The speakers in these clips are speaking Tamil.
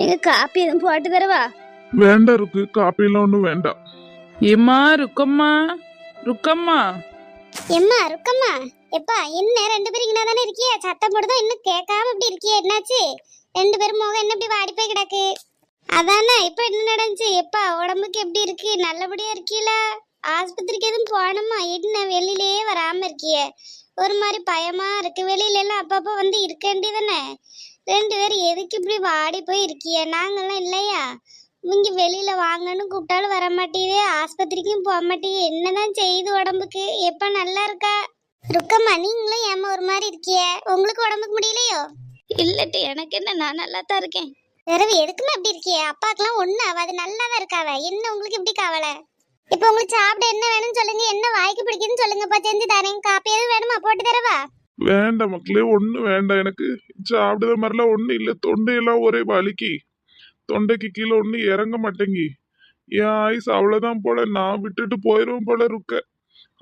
எங்க காப்பி எதுவும் போட்டு தரவா? வேண்டாம் இருக்கு, காப்பியெல்லாம் ஒன்றும் வேண்டாம். ஏம்மா ருக்கம்மா, ருக்கம்மா. எம்மா ருக்கம்மா, எப்பா என்ன ரெண்டு பேரும் இங்கே தானே இருக்கியே? சத்தம் போடுதோ இன்னும் கேட்காம இப்படி இருக்கியே, என்னாச்சு? ரெண்டு பேரும் முகம் என்ன இப்படி வாடி போய் கிடக்கு? அதானே இப்ப என்ன நடந்துச்சு? எப்பா உடம்புக்கு எப்படி இருக்கு? நல்லபடியா இருக்கீல? ஆஸ்பத்திரிக்கு எதுவும் போகணுமா? என்ன வெளியிலேயே வராம இருக்கியே? ஒரு மாதிரி பயமா இருக்கு. வெளியில எல்லாம் அப்பப்ப வந்து இருக்க வேண்டியதானே? ரெண்டு பேரும் எதுக்கு இப்படி வாடி போய் இருக்கிய? நாங்கெல்லாம் இல்லையா? இங்க வெளியில வாங்கன்னு கூப்பிட்டாலும் வர மாட்டேங்குது, ஆஸ்பத்திரிக்கும் போக மாட்டேங்குது. என்னதான் செய்யுது உடம்புக்கு? எப்ப நல்லா இருக்கா? ருக்கம்மா நீங்களும் ஏமா ஒரு மாதிரி இருக்கிய? உங்களுக்கு உடம்புக்கு முடியலையோ? இல்லட்டு எனக்கு என்ன, நான் நல்லா தான் இருக்கேன். பிறகு எதுக்குமே அப்படி இருக்கிய? அப்பாக்கெல்லாம் ஒண்ணு ஆகாது, நல்லா தான் இருக்காவ. என்ன உங்களுக்கு இப்படி கவலை? இப்ப உங்களுக்கு சாப்பிட என்ன வேணும்னு சொல்லுங்க, என்ன வாய்க்கு பிடிக்குதுன்னு சொல்லுங்கப்பா, செஞ்சு தரேன். காப்பி எதுவும் வேணுமா? போட்டு தரவா? வேண்டாம் மக்களே, ஒன்றும் வேண்டாம். எனக்கு சாப்பிடுற மாதிரிலாம் ஒன்றும் இல்லை. தொண்டையெல்லாம் ஒரே வலிக்கு, தொண்டைக்கு கீழே ஒன்றும் இறங்க மாட்டேங்கி. என் ஆயுஸ் அவ்வளோதான் போல. நான் விட்டுட்டு போயிடும் போல இருக்க.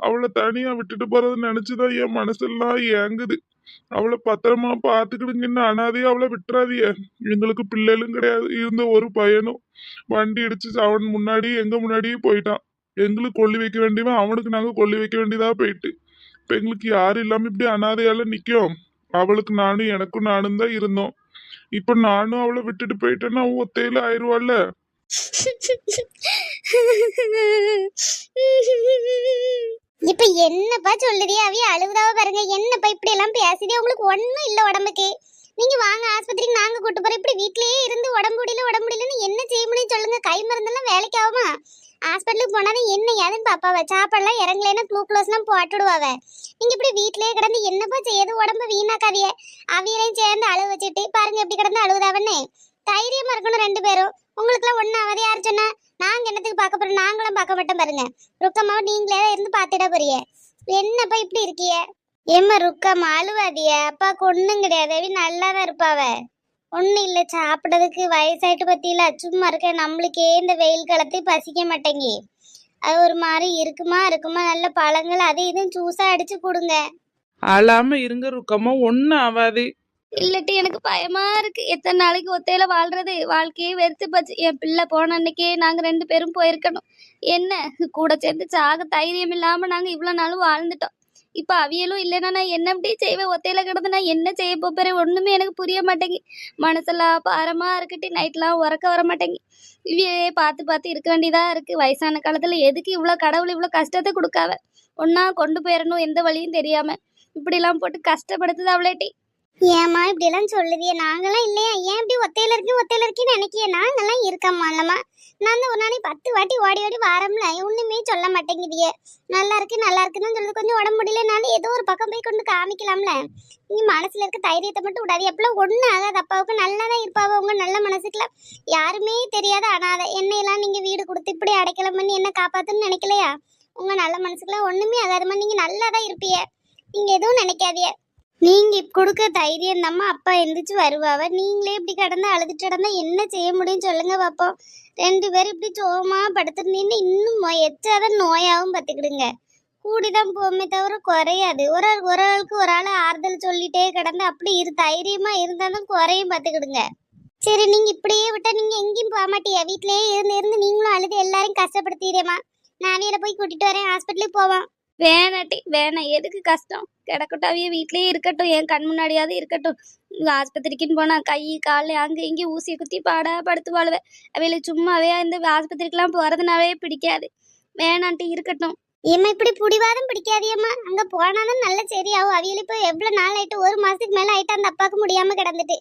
அவளை தனியா விட்டுட்டு போறதுன்னு நினைச்சுதான் என் மனசெல்லாம் ஏங்குது. அவளை பத்திரமா பார்த்துக்கிடுங்கன்னு அனாதையா அவளை விட்டுறாதிய. எங்களுக்கு பிள்ளைகளும் கிடையாது. இருந்த ஒரு பையனும் வண்டி இடிச்சு அவன் முன்னாடி எங்க முன்னாடியே போயிட்டான். எங்களுக்கு கொல்லி வைக்க வேண்டியவன் அவனுக்கு நாங்க கொல்லி வைக்க வேண்டியதா போயிட்டு. இப்ப எங்களுக்கு யாரும் இல்லாம இப்படி அனாதையால நிக்கும். அவளுக்கு நானும் எனக்கும் நானும் தான் இருந்தோம். இப்ப நானும் அவளை விட்டுட்டு போயிட்டேன்னா அவன் ஒத்தையில ஆயிடுவாள்ல. இப்ப என்னப்பா சொல்லுதியா? அவிய அழுகுதாவ பாருங்க. என்னப்பா இப்படி எல்லாம் பேசுதே? உங்களுக்கு ஒண்ணும் இல்ல உடம்புக்கு. நீங்க வாங்க ஆஸ்பத்திரிக்கு, நாங்க கூட்டு போறோம். இப்படி வீட்லயே இருந்து உடம்பு முடியலன்னு என்ன செய்ய முடியும் சொல்லுங்க? கை மருந்தெல்லாம் வேலைக்கு ஆகுமா? ஹாஸ்பிட்டலுக்கு போனாலும் என்ன ஏதுன்னு பாப்பாவ. சாப்பாடுலாம் இறங்கலைன்னா குளுக்கோஸ்லாம் போட்டுடுவாவ. நீங்க இப்படி வீட்லயே கிடந்து என்னப்பா செய்யாது? உடம்பு வீணாக்காதிய. அவியலையும் சேர்ந்து அழுவ வச்சுட்டு பாருங்க எப்படி கிடந்து அழுகுதாவன்னு. தைரியமா இருக்கணும் ரெண்டு பேரும். உங்களுக்குலாம் ஒன்னும் ஆகாது. யாரு சொன்னா? நாங்க என்னத்துக்கு பார்க்க போறோம்? நாங்களும் பார்க்க மாட்டோம் பாருங்க. ருக்கம்மாவை நீங்களே இருந்து பார்த்துட போறிய. என்னப்பா இப்படி இருக்கிய? ஏம்மா ருக்கம்மா அழுவாதிய. அப்பாவுக்கு ஒண்ணும் கிடையாது, நல்லாதான் இருப்பாவ. ஒண்ணும் இல்ல, சாப்பிடறதுக்கு வயசாயிட்டு பத்தியில சும்மா இருக்க. நம்மளுக்கே இந்த வெயில் காலத்தை பசிக்க மாட்டேங்கி. அது ஒரு மாதிரி இருக்குமா நல்ல பழங்கள் அது இதுவும் ஜூஸா அடிச்சு கொடுங்க. அழாம இருங்க ருக்கம்மா, ஒன்னும் ஆகாது. இல்லட்டு எனக்கு பயமா இருக்கு. எத்தனை நாளைக்கு ஒத்தையில வாழ்றது? வாழ்க்கையே வெறுத்து போச்சு. என் பிள்ளை போன அன்னைக்கே நாங்க ரெண்டு பேரும் போயிருக்கணும். என்ன கூட சேர்ந்து சாக தைரியம் இல்லாம நாங்க இவ்வளவு நாளும் வாழ்ந்துட்டோம். இப்ப அவியலும் இல்லைன்னா நான் என்ன அப்படி செய்வேன்? ஒத்தையில கிடந்து நான் என்ன செய்ய போறேன்? ஒண்ணுமே எனக்கு புரிய மாட்டேங்கி. மனசெல்லாம் பாரமா இருக்கட்டு, நைட்லாம் உறக்க வர மாட்டேங்கி. இவையே பார்த்து பார்த்து இருக்க வேண்டியதா இருக்கு. வயசான காலத்துல எதுக்கு இவ்வளவு கடவுள் இவ்வளவு கஷ்டத்தை கொடுக்காவ? ஒன்னா கொண்டு போயிடணும், எந்த வழியும் தெரியாம இப்படி எல்லாம் போட்டு கஷ்டப்படுத்துது அவளேட்டி. ஏமா இப்படி எல்லாம் சொல்லுதிய? நாங்கெல்லாம் இல்லையா? ஏன் இப்படி ஒத்தையில இருக்குன்னு நினைக்கிய? நாங்கெல்லாம் இருக்கம்மா இல்லம்மா. நான் தான் ஒரு நாளைக்கு 10 வாட்டி ஓடி ஓடி வாரம்ல, ஒண்ணுமே சொல்ல மாட்டேங்குதிய. நல்லா இருக்குன்னு சொல்றது. கொஞ்சம் உடம்பு முடியலனாலும் ஏதோ ஒரு பக்கம் போய் கொண்டு காமிக்கலாம்ல. நீ மனசுல இருக்க தைரியத்தை மட்டும் விடாது. எப்பெல்லாம் ஒண்ணு ஆகாது. அப்பாவுக்கு நல்லாதான் இருப்பாவ. உங்க நல்ல மனசுக்குலாம் யாருமே தெரியாத அனாதை. என்னையெல்லாம் நீங்க வீடு கொடுத்து இப்படி அடைக்கலம் பண்ணி என்ன காப்பாத்துன்னு நினைக்கலையா? உங்க நல்ல மனசுக்குலாம் ஒண்ணுமே ஆகாதுமா. நீங்க நல்லாதான் இருப்பிய. நீங்க எதுவும் நினைக்காதிய. நீங்க இப்ப கொடுக்க தைரியம் தாம்மா அப்பா எந்திரிச்சு வருவாவ. நீங்களே இப்படி கடந்து அழுதுட்டு கிடந்தா என்ன செய்ய முடியும் சொல்லுங்க பாப்போம். ரெண்டு பேரும் இப்படி சோகமா படுத்துருந்தீங்கன்னா இன்னும் எச்சாதான் நோயாவும் பார்த்துக்கிடுங்க. கூடிதான் போமே தவிர குறையாது. ஒரு ஆளுக்கு ஒரு ஆள் ஆறுதல் சொல்லிட்டே கிடந்து அப்படி தைரியமா இருந்தாலும் குறையும் பார்த்துக்கிடுங்க. சரி, நீங்க இப்படியே விட்டா நீங்க எங்கேயும் போக மாட்டியா? வீட்லயே இருந்து நீங்களும் அழுது எல்லாரையும் கஷ்டப்படுத்திடுறேம்மா. நான் வீர போய் கூட்டிட்டு வரேன், ஹாஸ்பிட்டலுக்கு போவான். வேணாட்டி வேணாம், எதுக்கு கஷ்டம்? கிடக்கட்டும், அவைய வீட்லயே இருக்கட்டும், என் கண் முன்னாடியாவது இருக்கட்டும். ஆஸ்பத்திரிக்குன்னு போனா கை கால் அங்கே இங்கே ஊசியை குத்தி பாடா படுத்து வாழ்வேன். அவையில சும்மாவே இந்த ஆஸ்பத்திரிக்கெல்லாம் போறதுனாவே பிடிக்காது. வேணான்ட்டு இருக்கட்டும். ஏம்மா இப்படி புடிவாதம் பிடிக்காதியம்மா. அங்க போனாலும் நல்ல சரியாகும். அவியல் இப்போ எவ்வளவு நாள் ஆயிட்டு? 1 மாசத்துக்கு மேல ஆயிட்டு அந்த அப்பாவுக்கு முடியாம கிடந்துட்டு.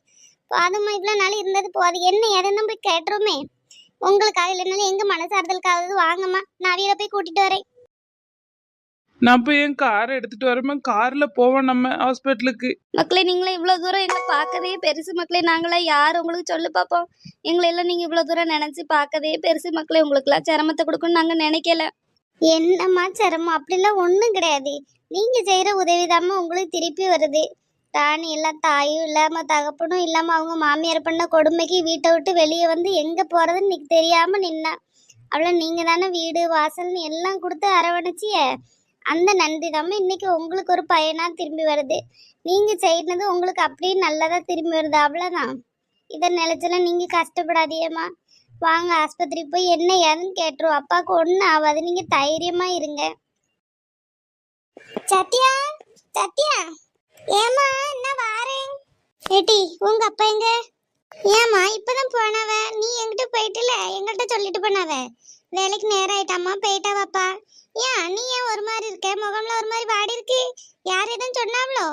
போதுமா, இவ்வளவு நாள் இருந்தது போது. என்ன எதுன்னு போய் கேட்டுருமே. உங்களுக்காக இல்லைனாலும் எங்க மனசார்தலுக்காவது வாங்கம்மா. நான் அவியலை போய் கூட்டிட்டு வரேன். நான் போய் என் காரை எடுத்துட்டு வரேன். கார்ல போவோம் நம்ம ஹாஸ்பிட்டலுக்கு. மக்களே, நீங்களே இவ்வளவு தூரம் எங்களை பார்க்கதே பெருசு மக்களே. நாங்களா யார் உங்களுக்கு சொல்லு பார்ப்போம். எங்களை எல்லாம் நீங்க இவ்வளவு தூரம் நினைச்சு பார்க்கதே பெருசு மக்களே. உங்களுக்கு எல்லாம் சிரமத்தை கொடுக்கணும்னு நாங்க நினைக்கல. என்னம்மா சிரமம்? அப்படிலாம் ஒண்ணும் கிடையாது. நீங்க செய்யற உதவிதாம்மா உங்களுக்கு திருப்பி வருது. ராணி எல்லாம் தாயும் இல்லாம தகப்பனும் இல்லாம அவங்க மாமியார் பண்ண கொடுமைக்கு வீட்டை விட்டு வெளியே வந்து எங்க போறதுன்னு இன்னைக்கு தெரியாம நின்னா. அவளை நீங்க தானே வீடு வாசல்னு எல்லாம் கொடுத்து அரவணைச்சிய. அந்த நன்றி தாம இன்னைக்கு உங்களுக்கு ஒரு பயனா திரும்பி வருது. நீங்க செய்யறது உங்களுக்கு அப்படியே நல்லதா திரும்பி வருது. அவ்வளவுதான். இதை நினைச்சல நீங்க கஷ்டப்படாதீங்கம்மா. வாங்க ஆஸ்பத்திரி போய் என்ன ஏதுன்னு கேட்டுருவோம். அப்பாவுக்கு ஒன்றும் ஆகாது, நீங்க தைரியமா இருங்க. சத்யா, சத்யா, ஏமா நான் வாரேன். ஏட்டி உங்க அப்பா எங்க? ஏமா இப்பதான் போனவ, நீ எங்கிட்ட போயிட்டுல, எங்கிட்ட சொல்லிட்டு போனவ வேலைக்கு நேரம் ஆயிட்டாமா, போயிட்டாவாப்பா. ஏன் நீ ஏன் ஒரு மாதிரி இருக்க, முகம்ல ஒரு மாதிரி வாடி இருக்கு? யார் எதுவும் சொன்னாவளோ?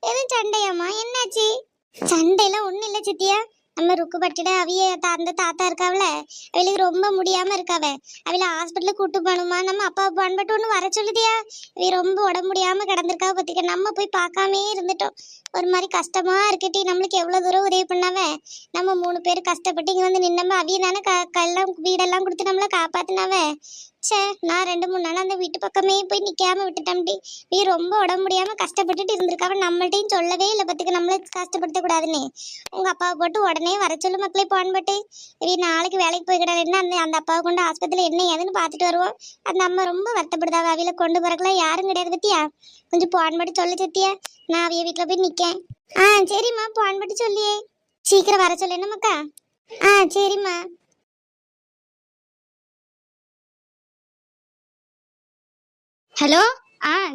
எதுவும் சண்டையாமா? என்னாச்சு? சண்டையெல்லாம் ஒண்ணும் இல்ல சித்தியா. நம்ம ருக்குப்பட்டிட அவிய அந்த தாத்தா இருக்காவல, அவளுக்கு ரொம்ப முடியாம இருக்காவ, அவள ஹாஸ்பிட்டலுக்கு கூட்டு போகணுமா, நம்ம அப்பா பண்பட்டு ஒண்ணு வர சொல்லுதியா. அவ ரொம்ப உடம்பு முடியாம கிடந்திருக்காவ பத்திக்க, நம்ம போய் பார்க்காமே இருந்துட்டோம். ஒரு மாதிரி கஷ்டமா இருக்கட்டி. நம்மளுக்கு எவ்வளவு தூரம் உதவி பண்ணாவ. நம்ம 3 பேர் கஷ்டப்பட்டு இங்க வந்து நின்னம்ப, அவிய தானே கல்லாம் வீடெல்லாம் கொடுத்து நம்மள காப்பாத்தினாவ. சே, நான் 2-3 நாள் அந்த வீட்டு பக்கமே போய் நிக்காம விட்டுட்டோம்டி. நீ ரொம்ப உடம்பு முடியாம கஷ்டப்பட்டுட்டு இருந்திருக்காவ, நம்மள்ட்டையும் சொல்லவே இல்லை பத்துக்கு, நம்மள கஷ்டப்படுத்த கூடாதுன்னு. உங்க அப்பாவை போட்டு உடனே வர சொல்லு மக்களே, போன்பட்டு இவ நாளைக்கு வேலைக்கு போய்கிடாதுன்னு அந்த அப்பாவை கொண்டு ஆஸ்பத்திரியில என்ன ஏதுன்னு பார்த்துட்டு வருவோம். அந்த அம்மா ரொம்ப வருத்தப்படுதாவ, அவியில கொண்டு போறக்கெல்லாம் யாரும் கிடையாது பத்தியா. கொஞ்சம் போன்பட்டு சொல்லு சத்தியா, நான் அவிய வீட்டுல போய் நிக்கேன். சரிம்மா, போன்பட்டு சொல்லியே சீக்கிரம் வர சொல்லு என்னமாக்கா. சரிம்மா. ஹலோ.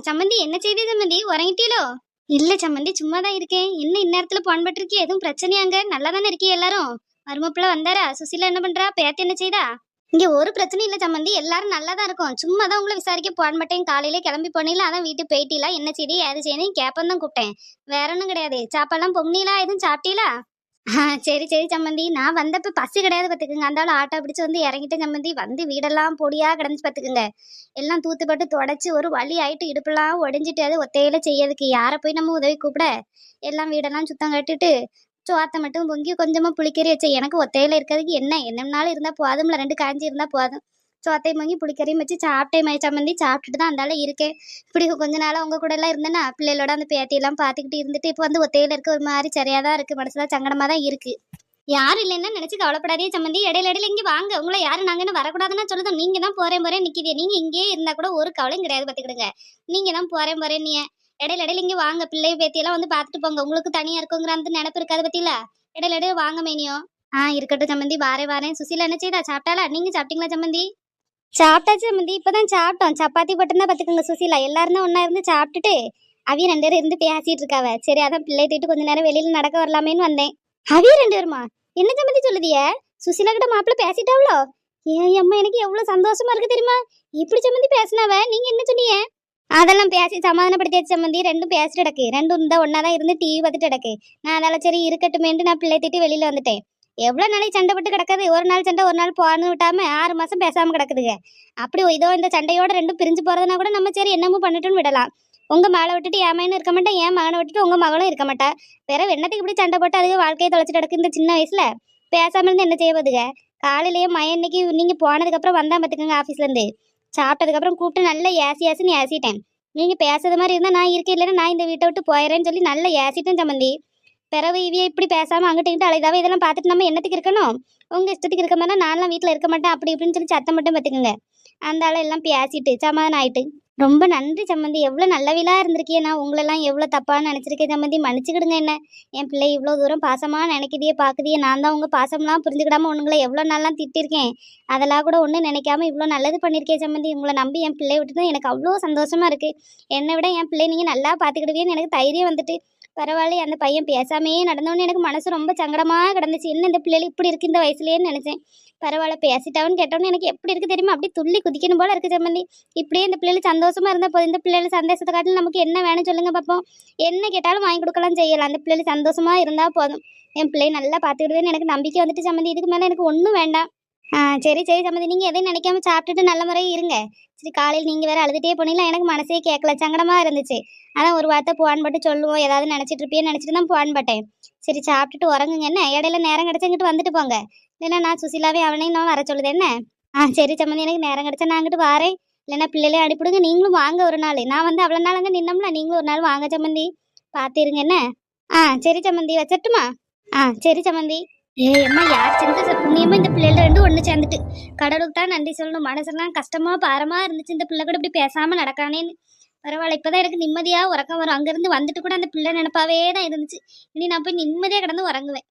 சம்மந்தி, என்ன செய்தி சம்மந்தி, உறங்கிட்டீங்களோ? இல்ல சம்மந்தி, சும்மா தான் இருக்கேன். என்ன இந்நேரத்துல போன் பட்டிருக்கே, எதுவும் பிரச்சனையாங்க? நல்லா தானே இருக்கீங்க எல்லாரும்? மருமப்பிள்ள வந்தாரா? சுசிலா என்ன பண்றா? பேத்தி என்ன செய்தா? இங்க ஒரு பிரச்சனையும் இல்ல சம்மந்தி, எல்லாரும் நல்லா தான் இருக்கும். சும்மா தான் உங்களை விசாரிக்க போன் பட்டேன். காலையில கிளம்பி போனீங்களா, அதான் வீட்டுக்கு போயிட்டீங்களா, என்ன செய்தி ஏது செய்யணும் கேப்பன்னு தான் கூப்பிட்டேன். வேற ஒன்றும் கிடையாது. சாப்பாடுலாம் பொங்கினீங்களா, எதுவும் சாப்பிட்டீங்களா? சரி சரி சம்மந்தி, நான் வந்தப்ப பசி கிடையாது பார்த்துக்குங்க. அந்தாலும் ஆட்டோ பிடிச்சு வந்து இறங்கிட்டேன் சம்மந்தி. வந்து வீடெல்லாம் பொடியா கிடந்துச்சு பார்த்துக்குங்க. எல்லாம் தூத்துப்பட்டு தொடச்சி ஒரு வழி ஆயிட்டு, இடுப்பெல்லாம் உடஞ்சிட்டு, அது ஒத்தையில செய்யறதுக்கு யாரை போய் நம்ம உதவி கூப்பிட. எல்லாம் வீடெல்லாம் சுத்தம் கட்டிட்டு சோத்தை மட்டும் பொங்கி கொஞ்சமா புளிக்கறி வச்சேன். எனக்கு ஒத்தையில இருக்கிறதுக்கு என்னம்னாலும் இருந்தா போதும்ல, 2 காஞ்சி இருந்தா போதும். சோத்தையும் பொங்கி புளிக்கறியும் வச்சு சாப்பிட்டேன் சம்மந்தி. சாப்பிட்டுட்டு தான் அந்தால இருக்கேன். இப்படி கொஞ்ச நாள் உங்க கூட எல்லாம் இருந்தேன்னா பிள்ளைகளோட அந்த பேத்தியெல்லாம் பார்த்துக்கிட்டு இருந்துட்டு இப்போ வந்து ஒத்தையில இருக்க ஒரு மாதிரி சரியாதான் இருக்கு, மனசுலாம் சங்கடமா தான் இருக்கு. யாரும் இல்லைன்னா நினைச்சு கவலைப்படாதே சம்மந்தி. இடையில இங்கே வாங்க, உங்களை யாரும் நாங்க என்ன வரக்கூடாதுன்னா சொல்லுதோம். நீங்க தான் போறேன் நிக்கிதே. நீங்க இங்கேயே இருந்தா கூட ஒரு கவலையும் கிடையாது பார்த்துக்கிடுங்க. நீங்க தான் போறேன் நீ இடையில இங்கே வாங்க, பிள்ளை பேத்தியெல்லாம் வந்து பார்த்துட்டு போங்க. உங்களுக்கு தனியா இருக்குங்கிற அந்த நினைப்பு இருக்காது பத்தியில. இடையில வாங்க மேனியோ. இருக்கட்டும் சம்மந்தி, வாரேன். சுசிலா என்ன செய்தா, சாப்பிட்டாளா? நீங்க சாப்பிட்டீங்களா சம்மந்தி? சாப்பிட்டாச்சு சம்மந்தி, இப்பதான் சாப்பிட்டோம். சப்பாத்தி போட்டுருந்தா பார்த்துக்கோங்க சுசிலா. எல்லாரும் தான் ஒன்னா இருந்து சாப்பிட்டுட்டு அவிய 2 பேரும் இருந்து பேசிட்டு இருக்காவ. சரி, அதான் பிள்ளை தூக்கிட்டு கொஞ்ச நேரம் வெளியில நடக்க வரலாமேன்னு வந்தேன். அவிய 2 பேருமா? என்ன சம்மந்தி சொல்லுதிய? சுசிலா கிட்ட மாப்பிள்ள பேசிட்டாவளோ? ஏன் அம்மா, எனக்கு எவ்வளவு சந்தோஷமா இருக்கு தெரியுமா. இப்படி சம்மந்தி பேசினாவ, நீங்க என்ன சொன்னீங்க? அதெல்லாம் பேசி சமாதானப்படுத்தியாச்சு சம்மந்தி. 2 பேசிட்டு கிடக்கு. 2 இந்த ஒன்னாதான் இருந்து டிவி பார்த்துட்டு கிடக்கு. நான் அதெல்லாம் சரி இருக்கட்டுமேன்ட்டு நான் பிள்ளை தூக்கிட்டு வெளியில வந்துட்டேன். எவ்வளவு நாளைக்கு சண்டை போட்டு கிடக்காது? ஒரு நாள் சண்டை ஒரு நாள் போன்னு விட்டாம 6 மாசம் பேசாம கிடக்குதுங்க. அப்படி இதோ இந்த சண்டையோட 2 பிரிஞ்சு போறதுனா கூட நம்ம சரி என்னமோ பண்ணிட்டுன்னு விடலாம். உங்க மகளை விட்டுட்டு என் மகனும் இருக்க மாட்டேன், என் மகனை விட்டுட்டு உங்க மகளும் இருக்க மாட்டா. வேற என்னத்துக்கு இப்படி சண்டை போட்டு அதுக்கு வாழ்க்கையை தொலைச்சிட்டு கிடக்கு இந்த சின்ன வயசுல? பேசாம இருந்து என்ன செய்வதுங்க? காலையிலேயே மயன் இன்னைக்கு நீங்க போனதுக்கு அப்புறம் வந்தா பாத்துக்கோங்க ஆபீஸ்ல இருந்து. சாப்பிட்டதுக்கு அப்புறம் கூப்பிட்டு நல்லா ஏசின்னு ஏசிட்டேன். நீங்க பேசுறது மாதிரி இருந்தா நான் இருக்கேன், இல்லைன்னா நான் இந்த வீட்டை விட்டு போயிறேன்னு சொல்லி நல்லா ஏசிட்டேன் சம்மந்தி. பிறகு இவிய இப்படி பேசாம அங்கிட்ட அழைதாவே இதெல்லாம் பார்த்துட்டு நம்ம என்னத்துக்கு இருக்கணும்? உங்க இஷ்டத்துக்கு இருக்க மாதிரி நான்லாம் வீட்டில் இருக்க மாட்டேன் அப்படி இப்படின்னு சொல்லி சத்தம் மட்டும் பார்த்துக்குங்க. அந்த ஆளை எல்லாம் பேசிட்டு சமாதானம் ஆயிட்டு. ரொம்ப நன்றி சம்மந்தி, எவ்வளோ நல்லவிலா இருந்திருக்கேன். நான் உங்களெல்லாம் எவ்வளோ தப்பான்னு நினச்சிருக்கேன் சம்மந்தி, மன்னிச்சுக்கிடுங்க. என்ன என் பிள்ளை இவ்வளோ தூரம் பாசமாக நினைக்கிறியே பார்க்குதியே. நான் தான் உங்கள் பாசம்லாம் புரிஞ்சுக்கிடாம உங்களை எவ்வளோ நாள்லாம் திட்டிருக்கேன். அதெல்லாம் கூட ஒன்றும் நினைக்காம இவ்வளோ நல்லது பண்ணியிருக்கேன் சம்மந்தி. உங்களை நம்பி என் பிள்ளையை விட்டு தான் எனக்கு அவ்வளோ சந்தோஷமா இருக்குது. என்னை விட என் பிள்ளை நீங்கள் நல்லா பார்த்துக்கிடுவீன்னு எனக்கு தைரியம் வந்துட்டு. பரவாயில்ல, அந்த பையன் பேசாமையே நடந்தோன்னு எனக்கு மனசு ரொம்ப சங்கடமாக கிடந்துச்சு. என்ன இந்த பிள்ளைகள் இப்படி இருக்கு இந்த வயசுலேன்னு நினச்சேன். பரவாயில்ல, பேசிட்டாவன்னு கேட்டோன்னு எனக்கு எப்படி இருக்குது தெரியுமா, அப்படி துள்ளி குதிக்கணும் போல இருக்குது சம்மந்தி. இப்படியே இந்த பிள்ளைகள் சந்தோஷமா இருந்தால் போதும். இந்த பிள்ளைகள் சந்தோஷத்தை காட்டில் நமக்கு என்ன வேணும் சொல்லுங்க பார்ப்போம். என்ன கேட்டாலும் வாங்கி கொடுக்கலாம் செய்யலாம். அந்த பிள்ளைகள் சந்தோஷமா இருந்தால் போதும். என் பிள்ளையை நல்லா பார்த்துக்கிடுவேன்னு எனக்கு நம்பிக்கை வந்துட்டு சம்மந்தி. இதுக்கு மேலே எனக்கு ஒன்றும் வேண்டாம். சரி சம்மந்தி, நீங்கள் எதையும் நினைக்காம சாப்பிட்டுட்டு நல்ல முறையாக இருங்க. சரி, காலையில் நீங்கள் வேறு அழுதுகிட்டே போனீங்களா, எனக்கு மனசே கேட்கல, சங்கடமாக இருந்துச்சு. அதான் ஒரு வார்த்தை போன் பட்டு சொல்லுவோம், ஏதாவது நினச்சிட்டு இருப்பியன்னு நினச்சிட்டு தான் போன் பட்டேன். சரி, சாப்பிட்டுட்டு உறங்குங்க. என்ன இடையில நேரம் கிடச்சங்கிட்டு வந்துட்டு போங்க. இல்லைன்னா நான் சுசிலாவே அவனையும் நான் வர சொல்லுது என்ன. சரி சம்மந்தி, எனக்கு நேரம் கிடச்சா நான் அங்கிட்டு வரேன். இல்லைன்னா பிள்ளைகளே அனுப்பிடுங்க. நீங்களும் வாங்க ஒரு நாள். நான் வந்து அவ்வளோ நாள் அங்கே நின்னோம்ல, நீங்களும் ஒரு நாள் வாங்க சம்மந்தி. பார்த்துருங்க என்ன. சரி சம்மந்தி, வச்சிட்டுமா? சரி சம்மந்தி. அம்மா, யார் செஞ்ச புண்ணியமா இந்த பிள்ளைல 2 ஒன்று சேர்ந்துட்டு. கடவுளுக்கு தான் நன்றி சொல்லணும். மனசெல்லாம் கஷ்டமா பாரமா இருந்துச்சு, இந்த பிள்ளை கூட இப்படி பேசாம நடக்கானேன்னு. பரவாயில்ல, இப்பதான் எனக்கு நிம்மதியா உறக்கம் வரும். அங்கிருந்து வந்துட்டு கூட அந்த பிள்ளை நினைப்பாவே தான் இருந்துச்சு. இனி நான் போய் நிம்மதியா கிடந்து உறங்குவேன்.